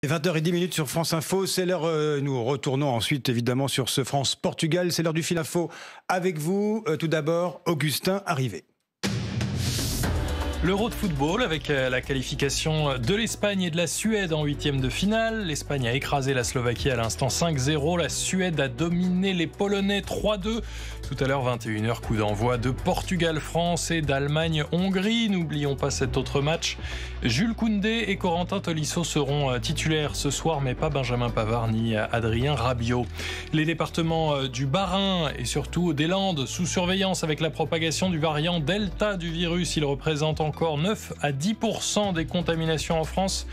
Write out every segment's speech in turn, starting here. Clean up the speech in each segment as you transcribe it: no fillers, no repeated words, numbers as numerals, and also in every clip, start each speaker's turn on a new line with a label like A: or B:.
A: Et 20h10 sur France Info, c'est l'heure, nous retournons ensuite évidemment sur ce France-Portugal, c'est l'heure du fil info avec vous. Tout d'abord, Augustin Arrivé.
B: L'Euro de football avec la qualification de l'Espagne et de la Suède en huitième de finale. L'Espagne a écrasé la Slovaquie à l'instant 5-0. La Suède a dominé les Polonais 3-2. Tout à l'heure 21h, coup d'envoi de Portugal-France et d'Allemagne-Hongrie. N'oublions pas cet autre match. Jules Koundé et Corentin Tolisso seront titulaires ce soir, mais pas Benjamin Pavard ni Adrien Rabiot. Les départements du Bas-Rhin et surtout des Landes sous surveillance avec la propagation du variant Delta du virus. Il représente encore 9 à 10% des contaminations en France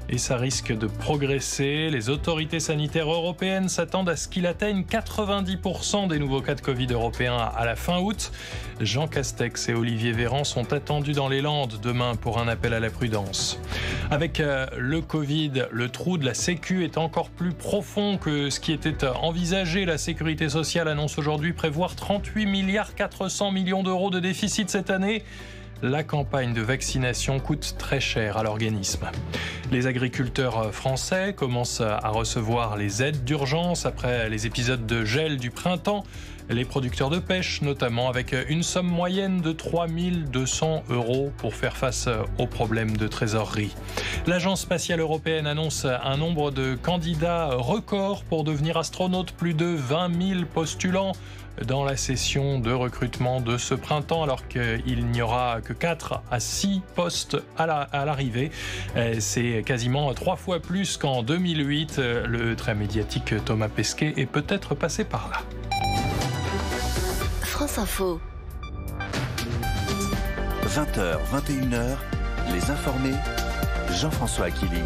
B: et ça risque de progresser. Les autorités sanitaires européennes s'attendent à ce qu'il atteigne 90% des nouveaux cas de Covid européens à la fin août. Jean Castex et Olivier Véran sont attendus dans les Landes demain pour un appel à la prudence. Avec le Covid, le trou de la Sécu est encore plus profond que ce qui était envisagé. La Sécurité sociale annonce aujourd'hui prévoir 38,4 milliards d'euros de déficit cette année. La campagne de vaccination coûte très cher à l'organisme. Les agriculteurs français commencent à recevoir les aides d'urgence après les épisodes de gel du printemps. Les producteurs de pêche, notamment, avec une somme moyenne de 3 200 € pour faire face aux problèmes de trésorerie. L'Agence spatiale européenne annonce un nombre de candidats record pour devenir astronaute, plus de 20 000 postulants dans la session de recrutement de ce printemps, alors qu'il n'y aura que 4 à 6 postes à l'arrivée. C'est quasiment 3 fois plus qu'en 2008. Le très médiatique Thomas Pesquet est peut-être passé par là.
C: France Info.
D: 20h, 21h, les informés, Jean-François Akili.